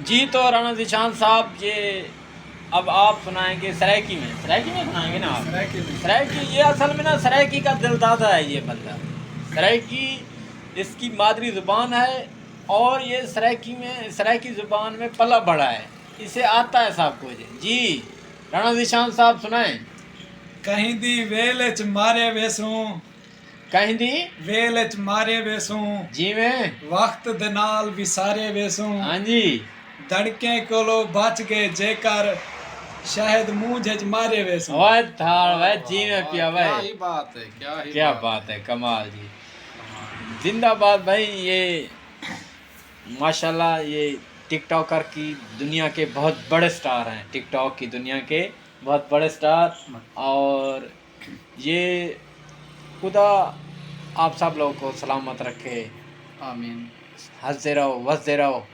जी तो राणा जिशान साहब ये अब आप सुनाएंगे सरायकी में सुनाएंगे ना आप। सरायकी ये असल में ना सरायकी का दिलदादा है ये बंदा। सरायकी इसकी मादरी ज़ुबान है और ये सरायकी ज़ुबान में पला बड़ा है, इसे आता है सब कुछ। जी राणा जिशान साहब सुनाएं। कहीं दी वेल च मारे वेसूं, कहीं दी वेल च मारे वेसूं, जी में वक्त दे नाल विसारे वेसूं, हाँ जी धड़के कोलो बच गए जेकर शायद मुंह झज मारे वेसूं। वाह थाल वाह जी में पिया क्या भाई, ही बात है, क्या ही क्या बात बात है, कमाल जी। है। जिंदाबाद भाई। ये माशाल्लाह ये टिकटॉकर की दुनिया के बहुत बड़े स्टार हैं, टिकटॉक की दुनिया के बहुत बड़े स्टार। और ये खुदा आप सब लोगों को सलामत रखे। आमीन। हंसते रहो, बसते रहो।